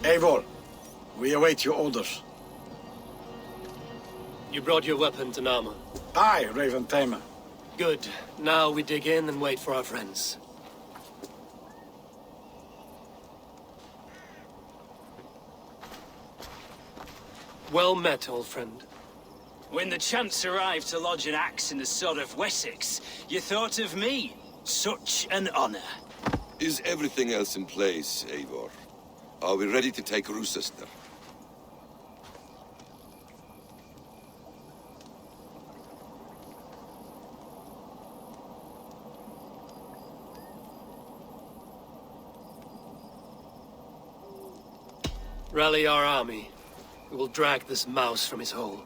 Eivor, we await your orders. You brought your weapons and armor. Aye, Raven Tamer. Good. Now we dig in and wait for our friends. Well met, old friend. When the chance arrived to lodge an axe in the sod of Wessex, you thought of me. Such an honor. Is everything else in place, Eivor? Are we ready to take Rochester? Rally our army. We will drag this mouse from his hole.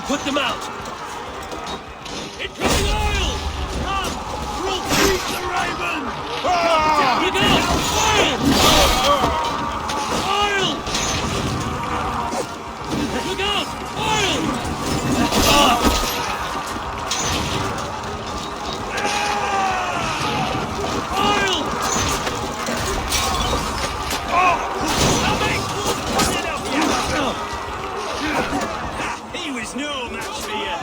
Put them out! Incoming oil! Come! We'll beat the Raven! Look out! Oil! Oil! Look out! Oil! No match for you.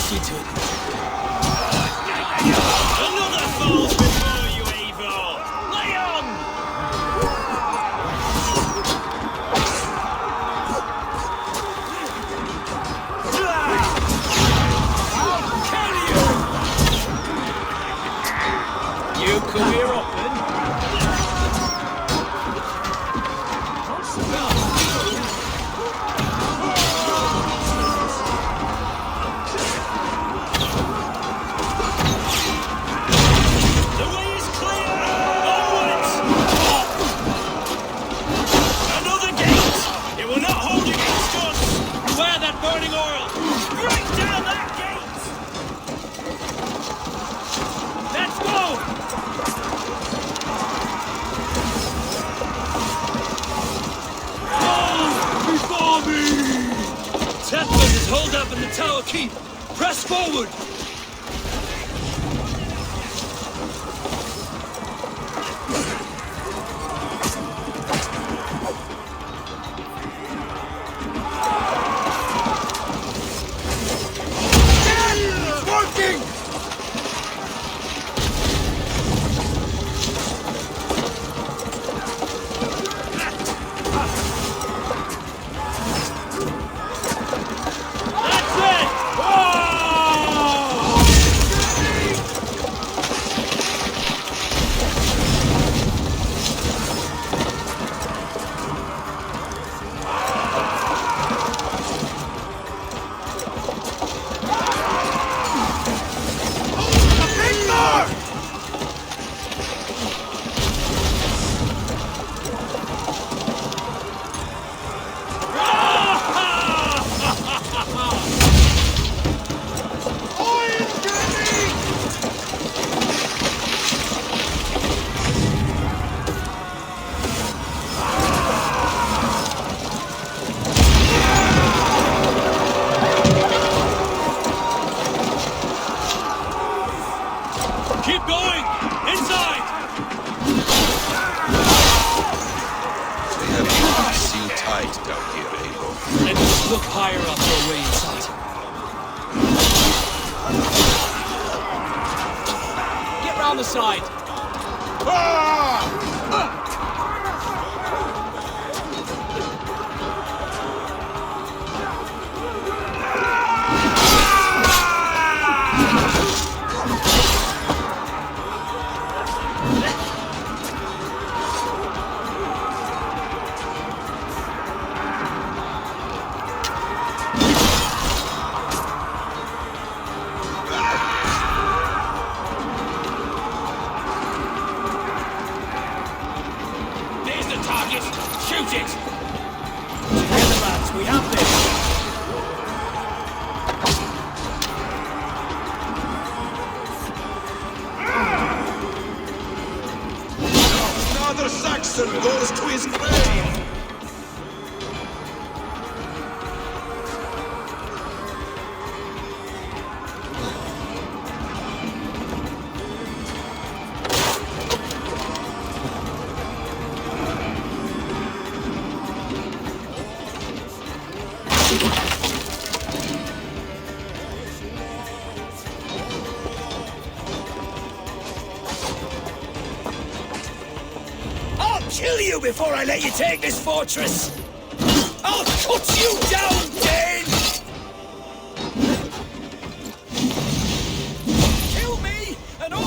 defeated. Another falls before you, Eivor! Lay on! I'll kill you! You career open? Burning oil! Break down that gate! Let's go! Before me! Tetman is holed up in the tower keep! Press forward! Keep going! Inside! They have you sealed tight down here, Eivor. Let's look higher up our way inside. Get round the side! Shoot it! Together, lads, we have this! Another Saxon goes to his grave! I'll kill you before I let you take this fortress! I'll cut you down, Dane! Kill me, and all...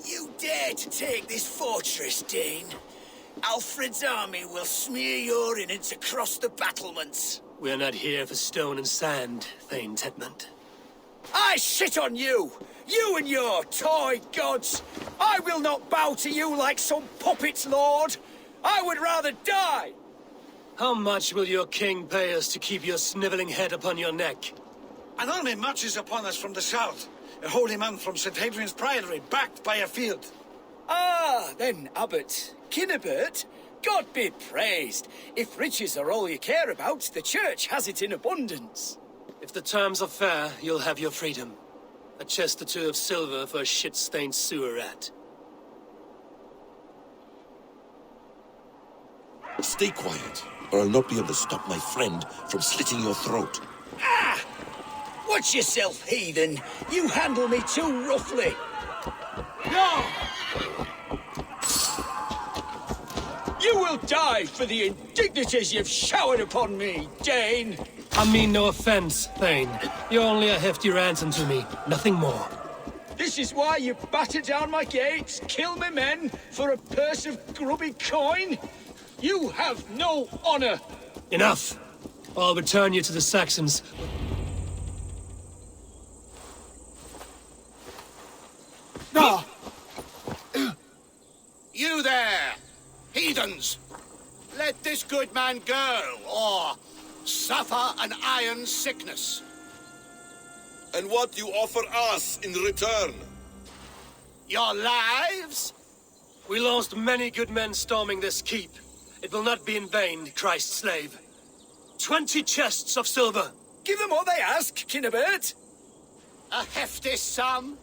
You dare to take this fortress, Dane? Alfred's army will smear your innards across the battlements. We're not here for stone and sand, Thane Tetman. I shit on you! You and your toy gods! I will not bow to you like some puppet's lord! I would rather die! How much will your king pay us to keep your snivelling head upon your neck? An army marches upon us from the south. A holy man from St. Hadrian's Priory, backed by a field. Ah, then, Abbot. Kinnebert, God be praised. If riches are all you care about, the church has it in abundance. If the terms are fair, you'll have your freedom. A chest or two of silver for a shit-stained sewer rat. Stay quiet, or I'll not be able to stop my friend from slitting your throat. Ah! Watch yourself, heathen. You handle me too roughly. No! You will die for the indignities you've showered upon me, Dane. I mean no offense, Thane. You're only a hefty ransom to me, nothing more. This is why you batter down my gates, kill me men, for a purse of grubby coin? You have no honor! Enough! I'll return you to the Saxons. No! You there, heathens! Let this good man go, or suffer an iron sickness. And what you offer us in return? Your lives? We lost many good men storming this keep. It will not be in vain, Christ's slave. 20 chests of silver. Give them what they ask, Kinnebert. A hefty sum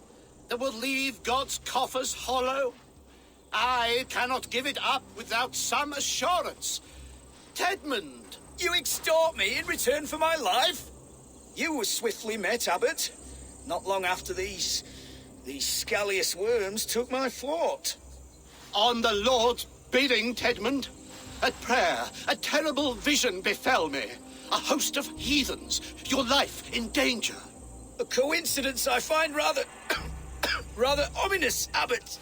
that will leave God's coffers hollow? I cannot give it up without some assurance. Tedmund! You extort me in return for my life? You were swiftly met, Abbot. Not long after these scallious worms took my fort. On the Lord's bidding, Tedmund. At prayer, a terrible vision befell me. A host of heathens, your life in danger. A coincidence I find rather... rather ominous, Abbot.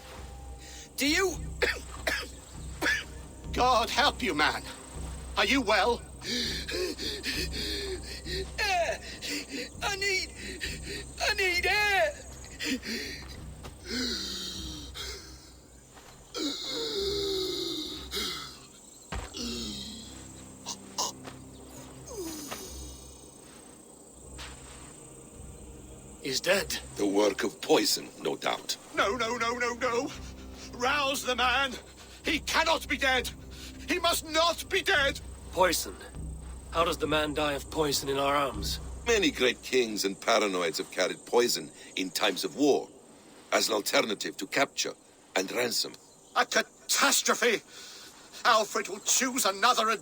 Do you... God help you, man. Are you well? Air! I need air! He's dead. The work of poison, no doubt. No. Rouse the man. He cannot be dead. He must not be dead. Poison. How does the man die of poison in our arms? Many great kings and paranoids have carried poison in times of war, as an alternative to capture and ransom. A catastrophe. Alfred will choose another and...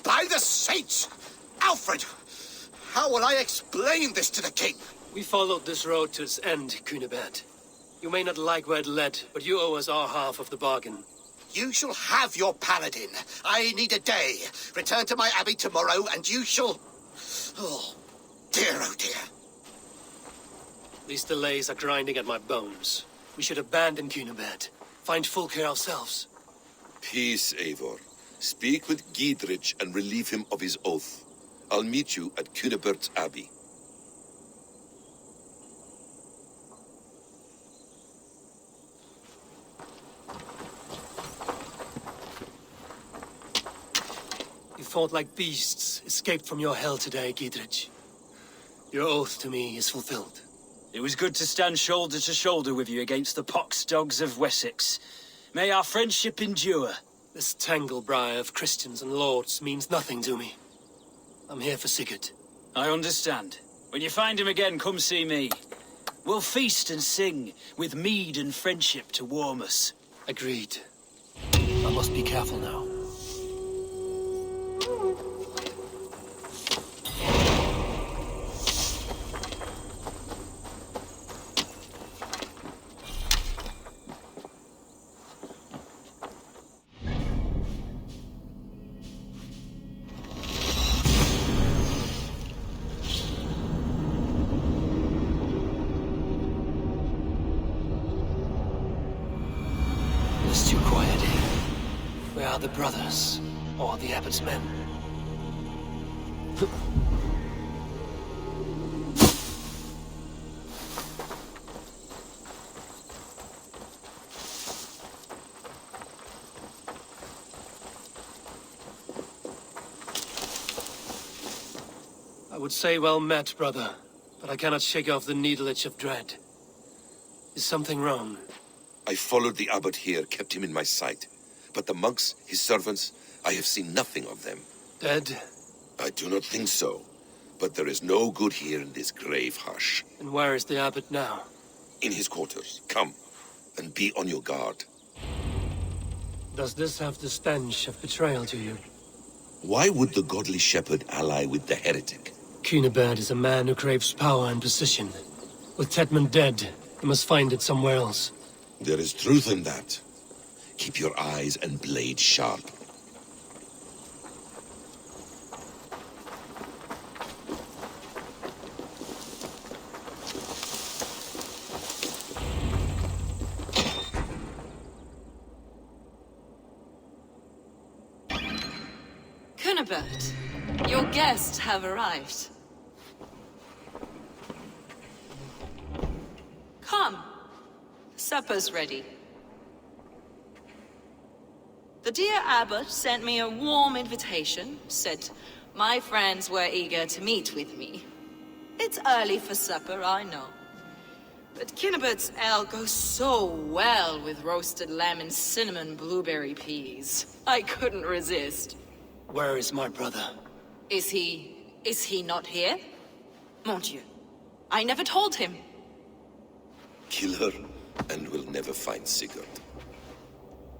By the saints! Alfred! How will I explain this to the king? We followed this road to its end, Cunibert. You may not like where it led, but you owe us our half of the bargain. You shall have your paladin. I need a day. Return to my abbey tomorrow, and you shall... Oh, oh dear. These delays are grinding at my bones. We should abandon Cunibert. Find Fulke ourselves. Peace, Eivor. Speak with Giedrich and relieve him of his oath. I'll meet you at Cunebert's Abbey. You fought like beasts, escaped from your hell today, Giedrich. Your oath to me is fulfilled. It was good to stand shoulder to shoulder with you against the pox dogs of Wessex. May our friendship endure. This tangle-briar of Christians and lords means nothing to me. I'm here for Sigurd. I understand. When you find him again, come see me. We'll feast and sing, with mead and friendship to warm us. Agreed. I must be careful now. It's too quiet here. Where are the brothers? Or the abbot's men? I would say well met, brother, but I cannot shake off the needle itch of dread. Is something wrong? I followed the abbot here, kept him in my sight. But the monks, his servants, I have seen nothing of them. Dead? I do not think so. But there is no good here in this grave hush. And where is the abbot now? In his quarters. Come, and be on your guard. Does this have the stench of betrayal to you? Why would the godly shepherd ally with the heretic? Cunibert is a man who craves power and position. With Tetman dead, he must find it somewhere else. There is truth in that. Keep your eyes and blade sharp. Cunibert, your guests have arrived. Come. Supper's ready. The dear abbot sent me a warm invitation, said my friends were eager to meet with me. It's early for supper, I know. But Cunibert's ale goes so well with roasted lamb and cinnamon blueberry peas. I couldn't resist. Where is my brother? Is he not here? Mon Dieu. I never told him. Kill her, and we'll never find Sigurd.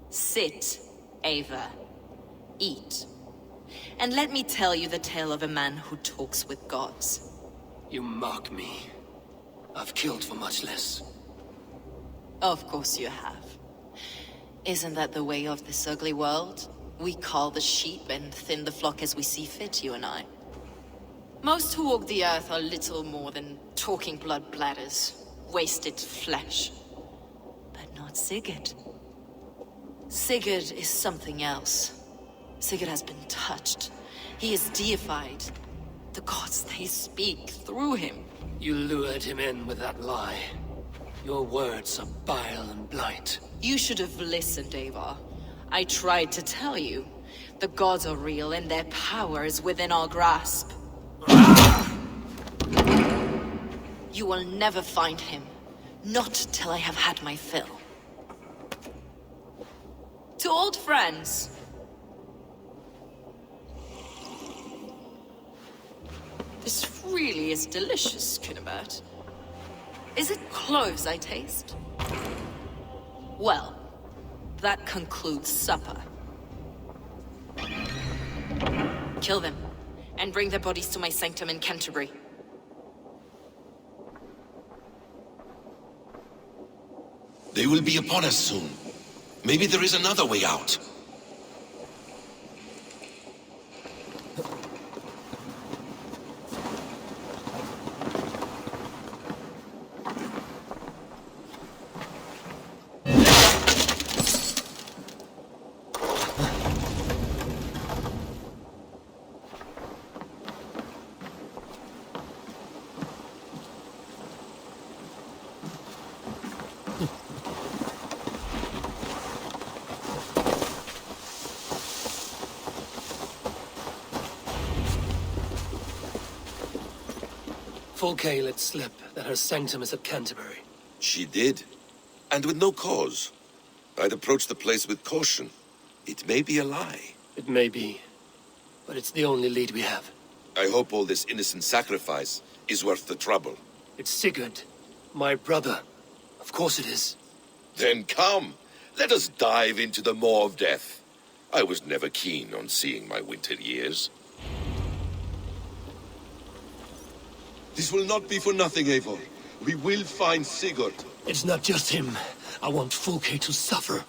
Sit, Ava. Eat. And let me tell you the tale of a man who talks with gods. You mock me. I've killed for much less. Of course you have. Isn't that the way of this ugly world? We cull the sheep and thin the flock as we see fit, you and I. Most who walk the earth are little more than talking blood bladders, wasted flesh. But not Sigurd. Sigurd is something else. Sigurd has been touched. He is deified. The gods, they speak through him. You lured him in with that lie. Your words are bile and blight. You should have listened, Ava. I tried to tell you. The gods are real and their power is within our grasp. You will never find him. Not till I have had my fill. To old friends. This really is delicious, Cunibert. Is it cloves I taste? Well, that concludes supper. Kill them, and bring their bodies to my sanctum in Canterbury. They will be upon us soon. Maybe there is another way out. Fulke let slip that her sanctum is at Canterbury. She did. And with no cause. I'd approach the place with caution. It may be a lie. It may be, but it's the only lead we have. I hope all this innocent sacrifice is worth the trouble. It's Sigurd, my brother. Of course it is. Then come, let us dive into the maw of death. I was never keen on seeing my winter years. This will not be for nothing, Eivor. We will find Sigurd. It's not just him. I want Fulke to suffer.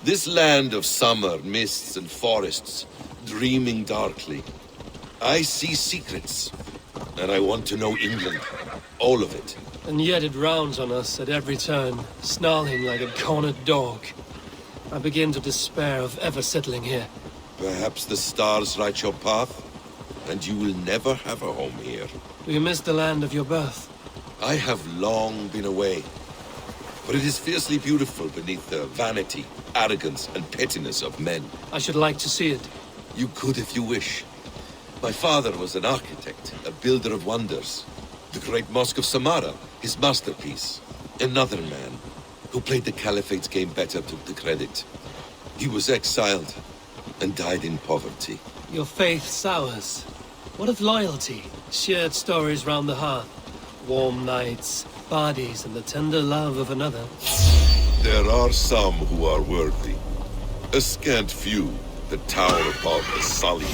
This land of summer, mists and forests, dreaming darkly. I see secrets, and I want to know England. All of it. And yet it rounds on us at every turn, snarling like a cornered dog. I begin to despair of ever settling here. Perhaps the stars write your path, and you will never have a home here. Do you miss the land of your birth? I have long been away, but it is fiercely beautiful beneath the vanity, arrogance, and pettiness of men. I should like to see it. You could if you wish. My father was an architect, a builder of wonders. The great Mosque of Samarra, his masterpiece. Another man, who played the Caliphate's game better, took the credit. He was exiled, and died in poverty. Your faith sours. What of loyalty? Shared stories round the hearth. Warm nights, parties, and the tender love of another. There are some who are worthy. A scant few that tower above the sullied.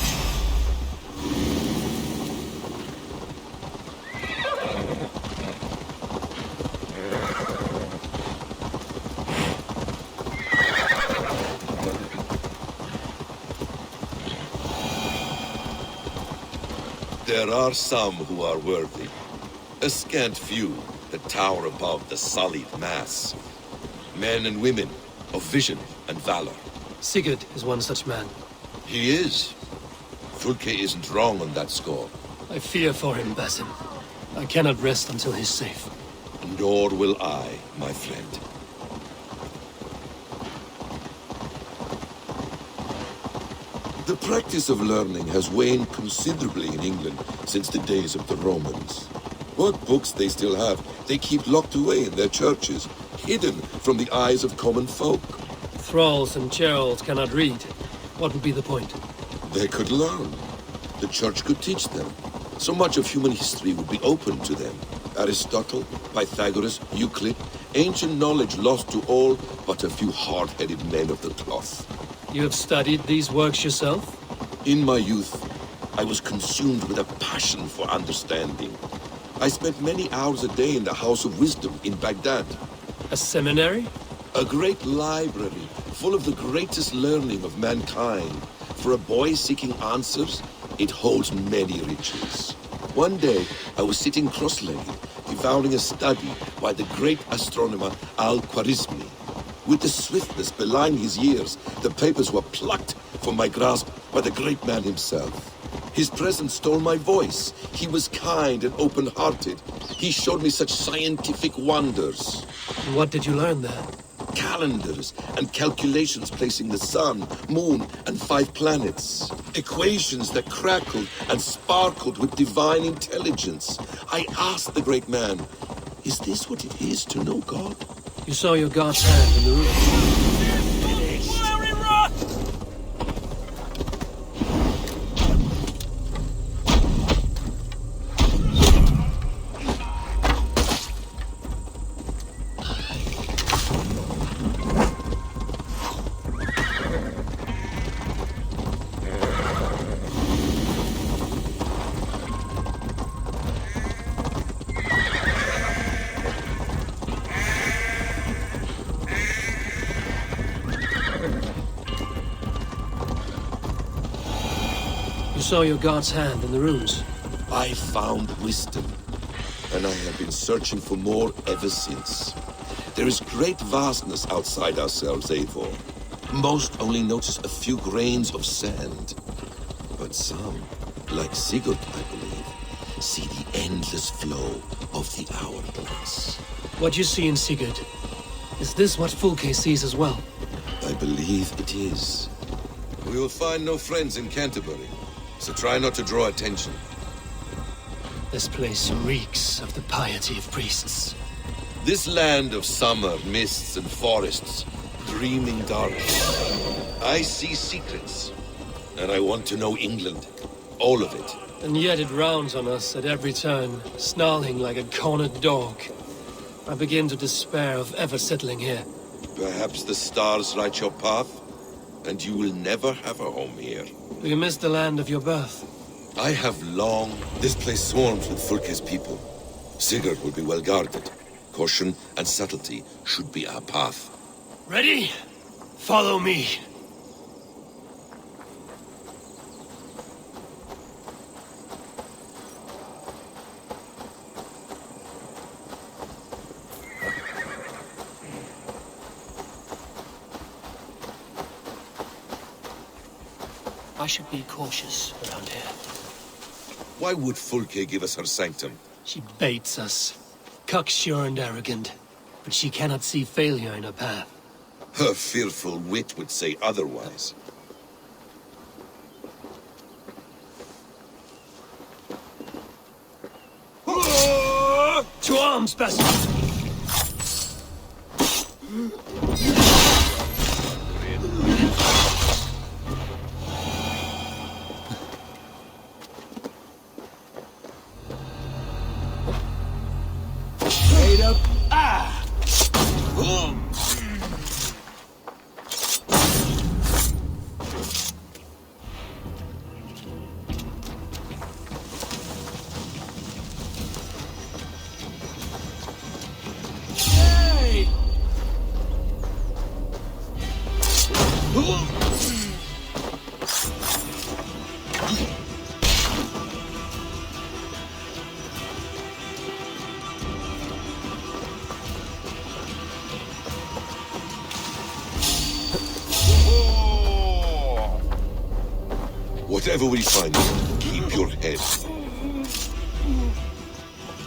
There are some who are worthy. A scant few that tower above the sullied mass. Men and women of vision and valor. Sigurd is one such man. He is. Fulke isn't wrong on that score. I fear for him, Basim. I cannot rest until he's safe. Nor will I, my friend. The practice of learning has waned considerably in England since the days of the Romans. What books they still have, they keep locked away in their churches, hidden from the eyes of common folk. Thralls and Geralds cannot read. What would be the point? They could learn. The church could teach them. So much of human history would be open to them. Aristotle, Pythagoras, Euclid, ancient knowledge lost to all but a few hard-headed men of the cloth. You have studied these works yourself? In my youth, I was consumed with a passion for understanding. I spent many hours a day in the House of Wisdom in Baghdad. A seminary? A great library full of the greatest learning of mankind. For a boy seeking answers, it holds many riches. One day, I was sitting cross-legged, devouring a study by the great astronomer Al-Khwarizmi. With the swiftness belying his years, the papers were plucked from my grasp by the great man himself. His presence stole my voice. He was kind and open-hearted. He showed me such scientific wonders. And what did you learn there? Calendars and calculations placing the sun, moon, and 5 planets. Equations that crackled and sparkled with divine intelligence. I asked the great man, is this what it is to know God? You saw your god's hand in the room. You saw your god's hand in the runes. I found wisdom, and I have been searching for more ever since. There is great vastness outside ourselves, Eivor. Most only notice a few grains of sand. But some, like Sigurd, I believe, see the endless flow of the hourglass. What you see in Sigurd, is this what Fulke sees as well? I believe it is. We will find no friends in Canterbury, so try not to draw attention. This place reeks of the piety of priests. This land of summer, mists and forests, dreaming darkness. I see secrets, and I want to know England. All of it. And yet it rounds on us at every turn, snarling like a cornered dog. I begin to despair of ever settling here. Perhaps the stars write your path, and you will never have a home here. Do you miss the land of your birth? I have long... This place swarms with Fulke's people. Sigurd will be well guarded. Caution and subtlety should be our path. Ready? Follow me. I should be cautious around here. Why would Fulke give us her sanctum? She baits us. Cocksure and arrogant. But she cannot see failure in her path. Her fearful wit would say otherwise. To arms, bastards! Straight up. Ah! Hey! Whatever we find, keep your head.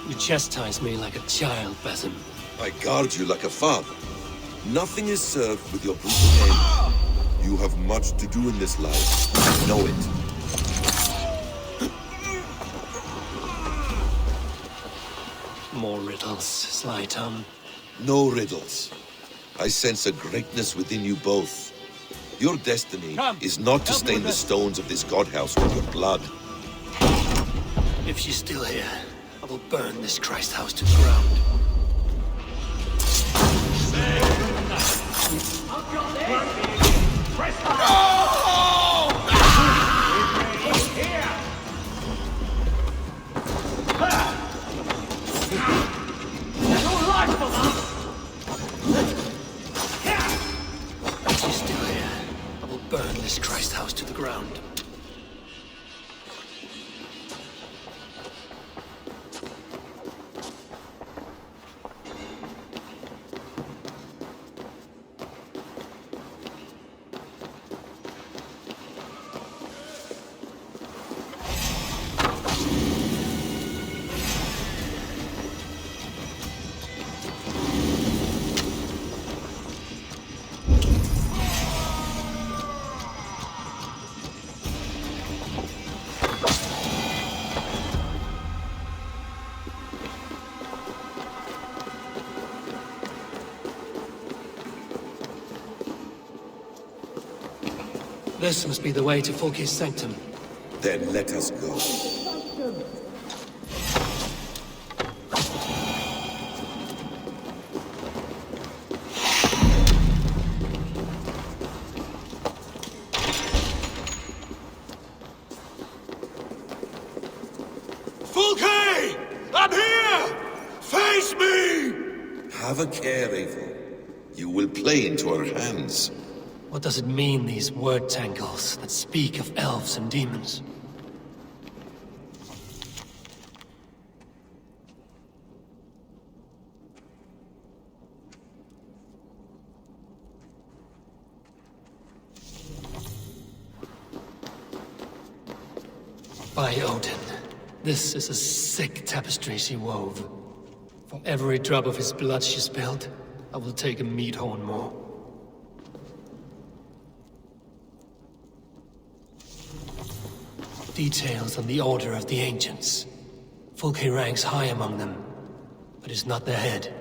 You chastise me like a child, Basim. I guard you like a father. Nothing is served with your brutal end. You have much to do in this life. Know it. More riddles, sly tongue. No riddles. I sense a greatness within you both. Your destiny is not to stain the stones of this godhouse with your blood. If she's still here, I will burn this Christ house to the ground. If she's still here, I will burn this Christ house to the ground. This must be the way to Fulke's sanctum. Then let us go. Fulke! I'm here! Face me! Have a care, Eivor. You will play into our hands. What does it mean, these word tangles that speak of elves and demons? By Odin, this is a sick tapestry she wove. For every drop of his blood she spilled, I will take a meat horn more. Details on the Order of the Ancients. Fulke ranks high among them, but is not their head.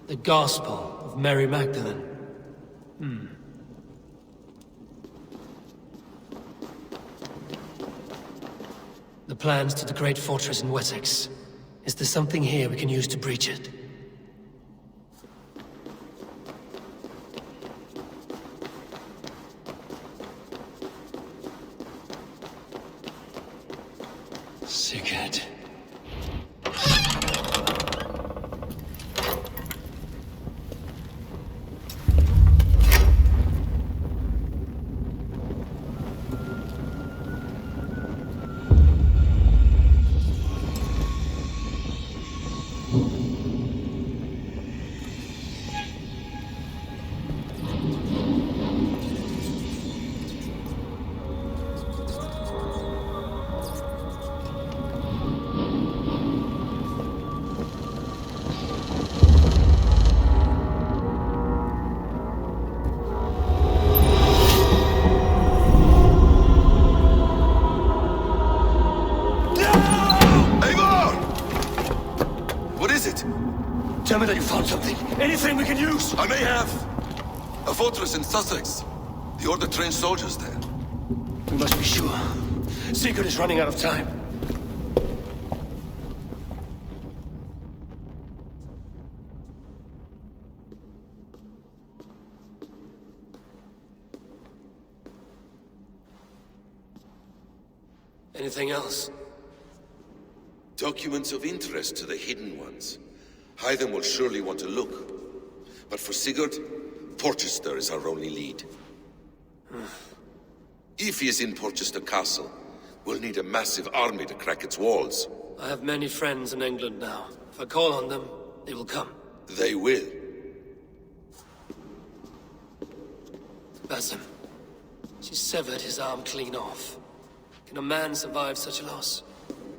The Gospel of Mary Magdalene. The plans to the great fortress in Wessex. Is there something here we can use to breach it? Sigurd. me that you found something. Anything we can use. I may have. A fortress in Sussex. The Order trained soldiers there. We must be sure. Sigurd is running out of time. Anything else? Documents of interest to the Hidden Ones. Hythen will surely want to look. But for Sigurd, Porchester is our only lead. If he is in Porchester Castle, we'll need a massive army to crack its walls. I have many friends in England now. If I call on them, they will come. They will. Basim. She severed his arm clean off. Can a man survive such a loss?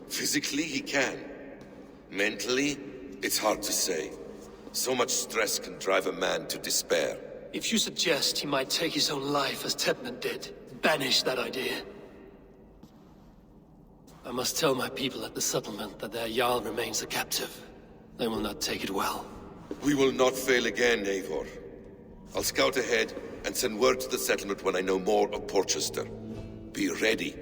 Physically, he can. Mentally, it's hard to say. So much stress can drive a man to despair. If you suggest he might take his own life as Tedman did, banish that idea. I must tell my people at the settlement that their Jarl remains a captive. They will not take it well. We will not fail again, Eivor. I'll scout ahead and send word to the settlement when I know more of Porchester. Be ready.